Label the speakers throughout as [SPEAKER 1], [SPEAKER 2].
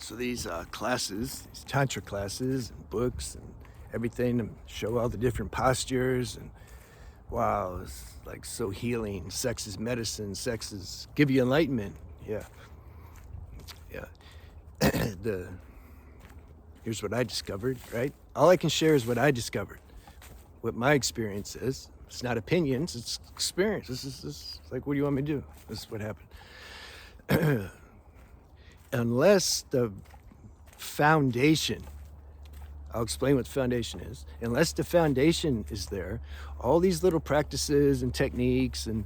[SPEAKER 1] So these classes, these tantra classes and books and everything to show all the different postures, and wow, it's like so healing. Sex is medicine. Sex is give you enlightenment. Yeah, yeah. Here's what I discovered. Right, all I can share is what I discovered, what my experience is. It's not opinions. It's experience. This is like, what do you want me to do? This is what happened. Unless the foundation, I'll explain what the foundation is. Unless the foundation is there, all these little practices and techniques and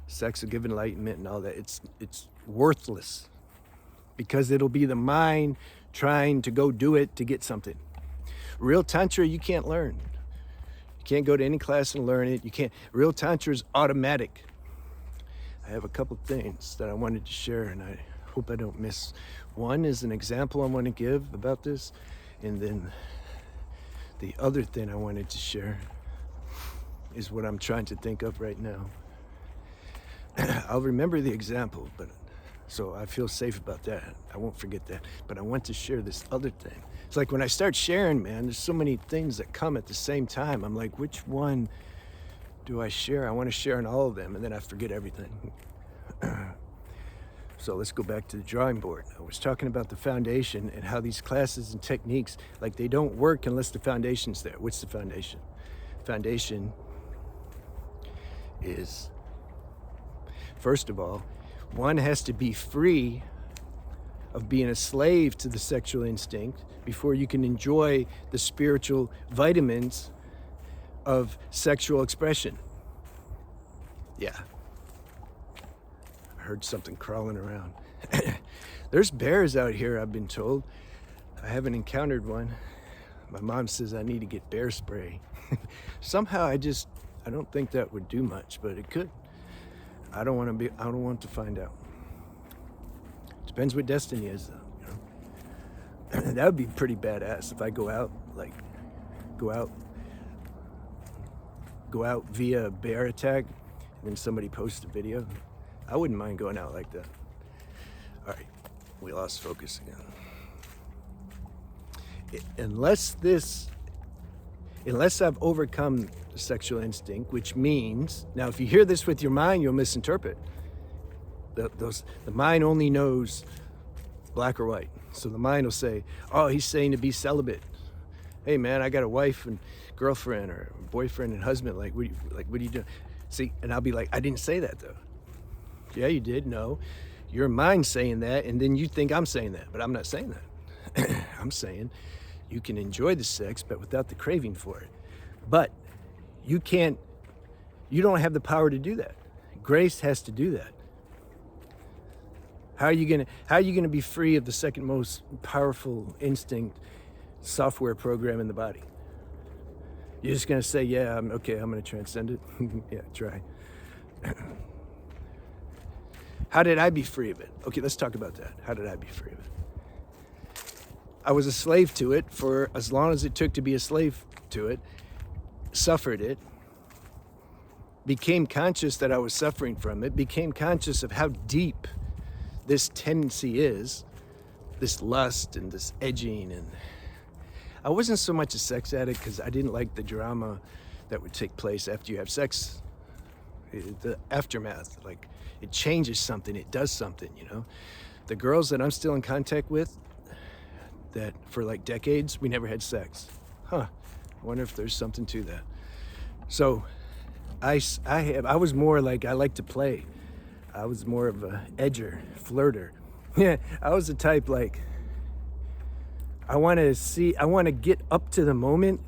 [SPEAKER 1] sex will give enlightenment and all that, it's worthless, because it'll be the mind trying to go do it to get something. Real tantra you can't learn. You can't go to any class and learn it. You can't. Real tantra is automatic. I have a couple things that I wanted to share, and I hope I don't miss. One is an example I want to give about this, and then the other thing I wanted to share is what I'm trying to think of right now. I'll remember the example, but so I feel safe about that. I won't forget that. But I want to share this other thing. It's like when I start sharing, man, there's so many things that come at the same time. I'm like, which one do I share? I want to share on all of them, and then I forget everything. So let's go back to the drawing board. I was talking about the foundation and how these classes and techniques, like, they don't work unless the foundation's there. What's the foundation? Foundation is, first of all, one has to be free of being a slave to the sexual instinct before you can enjoy the spiritual vitamins of sexual expression. Yeah. I heard something crawling around. There's bears out here, I've been told. I haven't encountered one. My mom says I need to get bear spray. Somehow I don't think that would do much, but it could. I don't want to find out. Depends what destiny is, though, you know. That would be pretty badass if I go out via a bear attack, and then somebody posts a video. I wouldn't mind going out like that. All right, we lost focus again. Unless I've overcome the sexual instinct, which means, now if you hear this with your mind, you'll misinterpret. The mind only knows black or white. So the mind will say, oh, he's saying to be celibate. Hey man, I got a wife and girlfriend or boyfriend and husband. What are you doing? See, and I'll be like, I didn't say that though. Yeah, you did. No, your mind's saying that, and then you think I'm saying that, but I'm not saying that. I'm saying you can enjoy the sex, but without the craving for it. But you don't have the power to do that. Grace has to do that. How are you gonna be free of the second most powerful instinct software program in the body? You're just gonna say, yeah, I'm gonna transcend it? Yeah, try. How did I be free of it? Okay, let's talk about that. How did I be free of it? I was a slave to it for as long as it took to be a slave to it, suffered it, became conscious that I was suffering from it, became conscious of how deep this tendency is, this lust and this edging. And I wasn't so much a sex addict because I didn't like the drama that would take place after you have sex. The aftermath, like, it changes something, it does something, you know. The girls that I'm still in contact with, that for like decades, we never had sex. I wonder if there's something to that. So I was more like, I like to play. I was more of a edger, flirter. Yeah, I was the type, like, I want to get up to the moment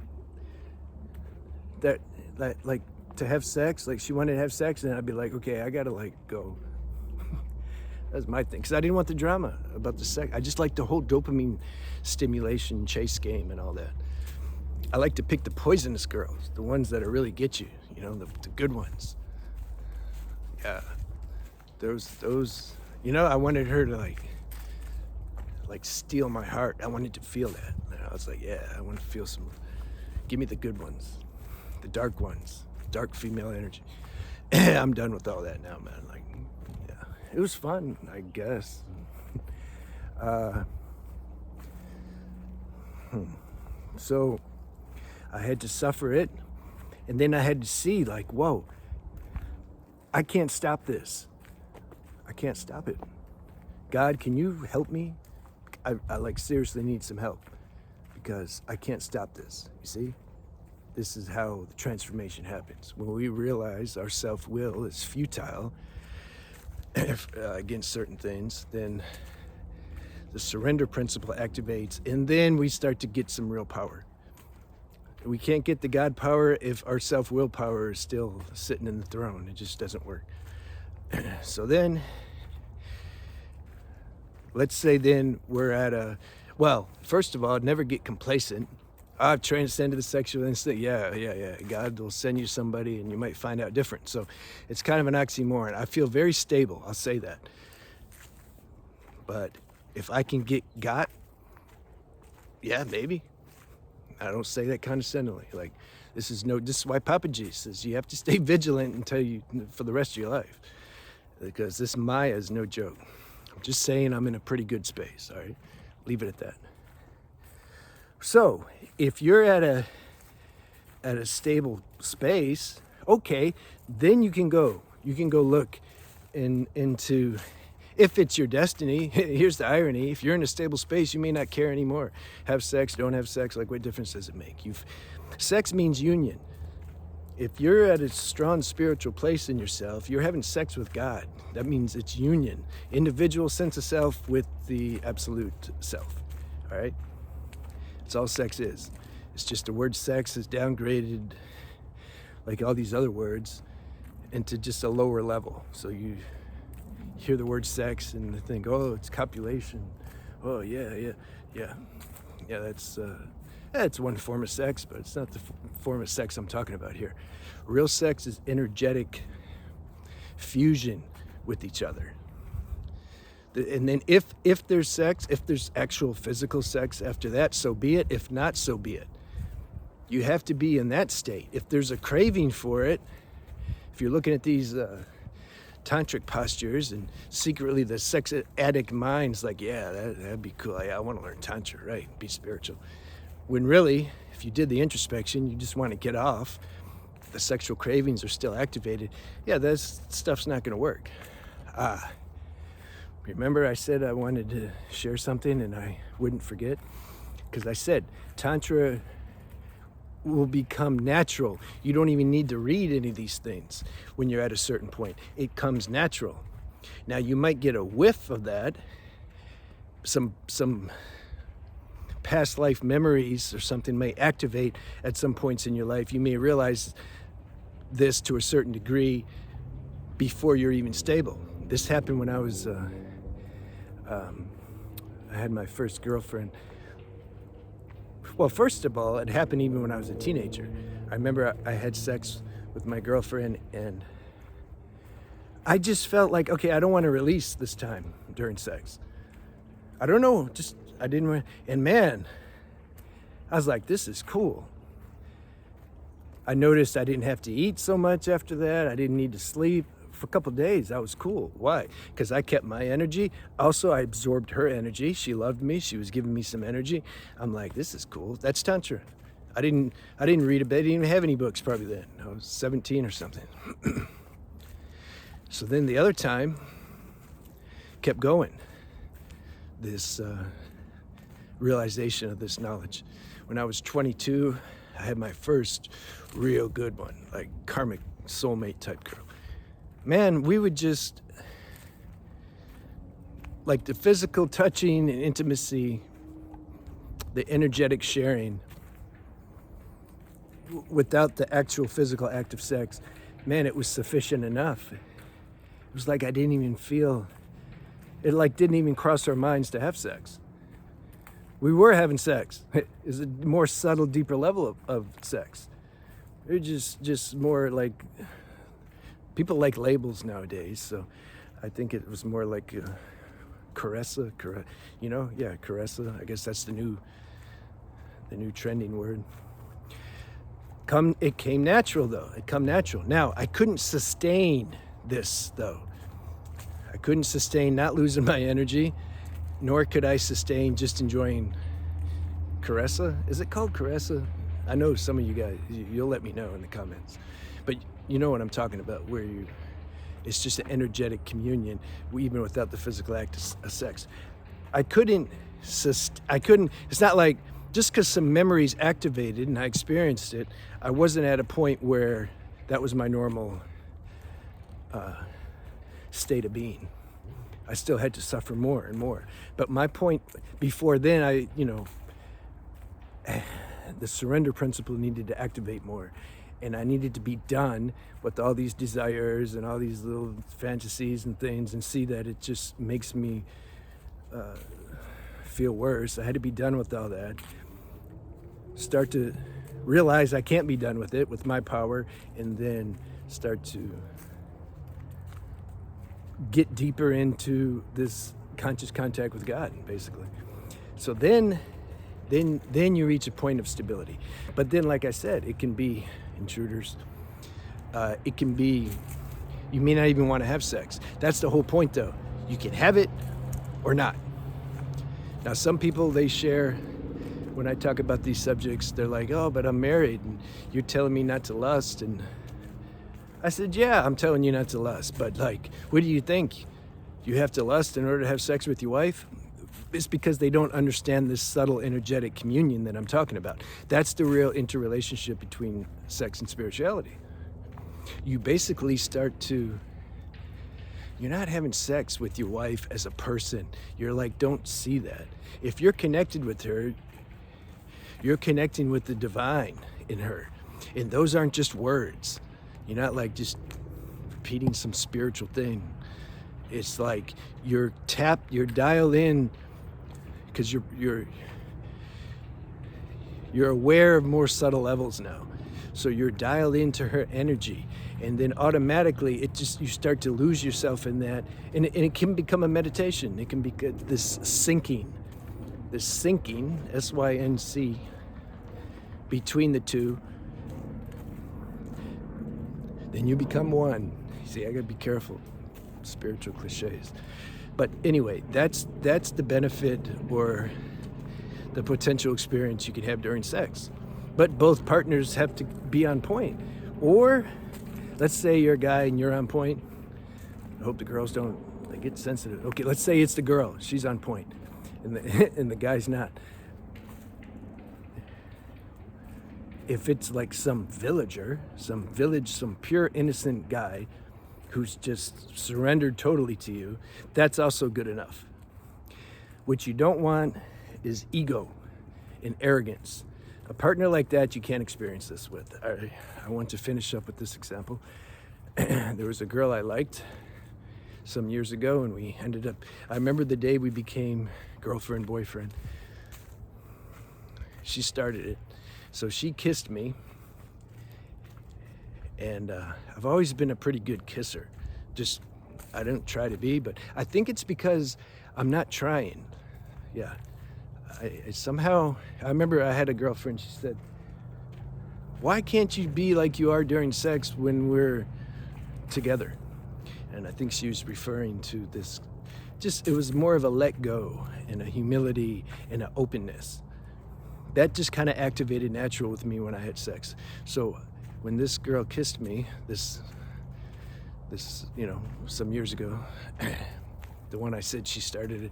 [SPEAKER 1] that like, to have sex. Like, she wanted to have sex, and I'd be like, okay, I gotta, like, go. That's my thing, because I didn't want the drama about the sex. I just like the whole dopamine stimulation chase game and all that. I like to pick the poisonous girls, the ones that really get you, you know, the good ones. Yeah, those, you know, I wanted her to like steal my heart. I wanted to feel that. And I was like, yeah, I want to feel give me the good ones, the dark ones, dark female energy. I'm done with all that now, man. Like, yeah, it was fun, I guess. So I had to suffer it, and then I had to see, like, whoa, I can't stop this. I can't stop it. God, can you help me? I like seriously need some help, because I can't stop this. You see? This is how the transformation happens. When we realize our self-will is futile against certain things, then the surrender principle activates, and then we start to get some real power. We can't get the God power if our self-will power is still sitting in the throne. It just doesn't work. So then, let's say then we're at well, first of all, never get complacent. I've transcended the sexual instinct. Yeah. God will send you somebody and you might find out different. So it's kind of an oxymoron. I feel very stable, I'll say that. But if I can get got, yeah, maybe. I don't say that condescendingly. Like, this is why Papa G says you have to stay vigilant until for the rest of your life. Because this Maya is no joke. I'm just saying I'm in a pretty good space, all right? Leave it at that. So, if you're at a stable space, okay, then you can go look into, if it's your destiny. Here's the irony: if you're in a stable space, you may not care anymore. Have sex, don't have sex, like, what difference does it make? Sex means union. If you're at a strong spiritual place in yourself, you're having sex with God. That means it's union, individual sense of self with the absolute self, all right? That's all sex is. It's just the word sex is downgraded, like all these other words, into just a lower level. So you hear the word sex and think, oh, it's copulation. Oh, yeah, that's one form of sex, but it's not the form of sex I'm talking about here. Real sex is energetic fusion with each other. And then if there's sex, if there's actual physical sex after that, so be it. If not, so be it. You have to be in that state. If there's a craving for it, if you're looking at these tantric postures and secretly the sex addict mind's like, yeah, that'd be cool. I want to learn tantra, right? Be spiritual. When really, if you did the introspection, you just want to get off, the sexual cravings are still activated. Yeah, that stuff's not going to work. Remember I said I wanted to share something and I wouldn't forget? Because I said Tantra will become natural. You don't even need to read any of these things when you're at a certain point. It comes natural. Now you might get a whiff of that, some past life memories or something may activate at some points in your life. You may realize this to a certain degree before you're even stable. This happened when I was I had my first girlfriend. Well, first of all, it happened even when I was a teenager. I remember I had sex with my girlfriend and I just felt like, okay, I don't want to release this time during sex. I don't know, I didn't want, and man, I was like, this is cool. I noticed I didn't have to eat so much after that. I didn't need to sleep. For a couple of days, that was cool. Why? Because I kept my energy. Also, I absorbed her energy. She loved me. She was giving me some energy. I'm like, this is cool. That's Tantra. I didn't read a bit. I didn't even have any books probably then. I was 17 or something. So then the other time, kept going. This realization of this knowledge. When I was 22, I had my first real good one, like karmic soulmate type girl. Man, we would just, like the physical touching and intimacy, the energetic sharing, without the actual physical act of sex, man, it was sufficient enough. It was like I didn't even feel, it like didn't even cross our minds to have sex. We were having sex. It was a more subtle, deeper level of sex. It was just more like, people like labels nowadays, so I think it was more like caressa, caressa. I guess that's the new trending word. It came natural though. It come natural. Now I couldn't sustain this though. I couldn't sustain not losing my energy, nor could I sustain just enjoying Caressa. Is it called Caressa? I know some of you guys, you'll let me know in the comments. But you know what I'm talking about, where it's just an energetic communion, even without the physical act of sex. I couldn't, it's not like, just because some memories activated and I experienced it, I wasn't at a point where that was my normal state of being. I still had to suffer more and more. But my point before then, the surrender principle needed to activate more. And I needed to be done with all these desires and all these little fantasies and things, and see that it just makes me feel worse. I had to be done with all that. Start to realize I can't be done with it with my power, and then start to get deeper into this conscious contact with God, basically. So then you reach a point of stability. But then, like I said, it can be intruders. It can be, you may not even want to have sex. That's the whole point, though. You can have it or not. Now, some people, they share, when I talk about these subjects, they're like, oh, but I'm married and you're telling me not to lust. And I said, yeah, I'm telling you not to lust. But like, what do you think? You have to lust in order to have sex with your wife? It's because they don't understand this subtle energetic communion that I'm talking about. That's the real interrelationship between sex and spirituality. You basically start to, you're not having sex with your wife as a person. You're like, don't see that. If you're connected with her, you're connecting with the divine in her. And those aren't just words. You're not like just repeating some spiritual thing. It's like you're dialed in, because you're aware of more subtle levels now. So you're dialed into her energy, and then automatically you start to lose yourself in that, and it can become a meditation. It can be this syncing, S-Y-N-C, between the two. Then you become one. See, I gotta be careful, spiritual cliches. But anyway, that's the benefit or the potential experience you can have during sex. But both partners have to be on point. Or let's say you're a guy and you're on point. I hope the girls don't get sensitive. Okay, let's say it's the girl. She's on point and the guy's not. If it's like some villager, some pure innocent guy who's just surrendered totally to you, that's also good enough. What you don't want is ego and arrogance. A partner like that, you can't experience this with. I want to finish up with this example. There was a girl I liked some years ago, and we ended up, I remember the day we became girlfriend, boyfriend. She started it. So she kissed me, and I've always been a pretty good kisser. Just, I don't try to be, but I think it's because I'm not trying. Yeah. I remember I had a girlfriend, she said, why can't you be like you are during sex when we're together? And I think she was referring to this, it was more of a let go and a humility and an openness. That just kind of activated natural with me when I had sex. So when this girl kissed me, this some years ago, the one I said she started it,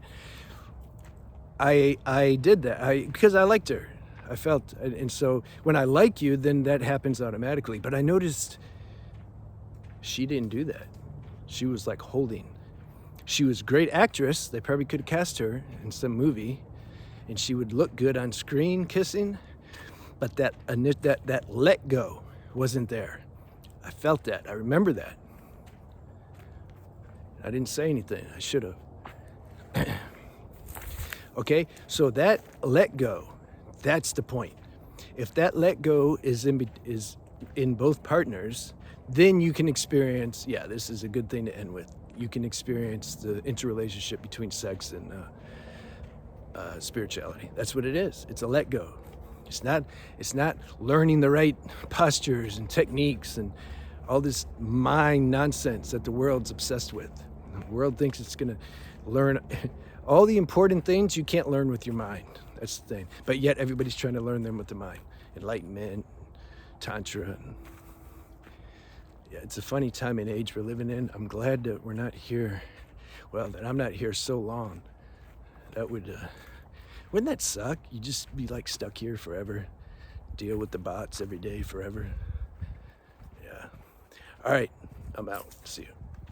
[SPEAKER 1] I did that because I liked her. I felt, and so when I like you, then that happens automatically. But I noticed she didn't do that. She was like holding. She was a great actress. They probably could have cast her in some movie, and she would look good on screen kissing, but that let go wasn't there. I felt that. I remember that. I didn't say anything. I should have. Okay, so that let go, that's the point. If that let go is in both partners, then you can experience, this is a good thing to end with. You can experience the interrelationship between sex and spirituality. That's what it is. It's a let go. It's not learning the right postures and techniques and all this mind nonsense that the world's obsessed with. The world thinks it's going to learn all the important things you can't learn with your mind. That's the thing. But yet everybody's trying to learn them with the mind. Enlightenment, tantra. And yeah, it's a funny time and age we're living in. I'm glad that we're not here. Well, that I'm not here so long. That would, wouldn't that suck? You just be like stuck here forever. Deal with the bots every day forever. Yeah. All right, I'm out. See you.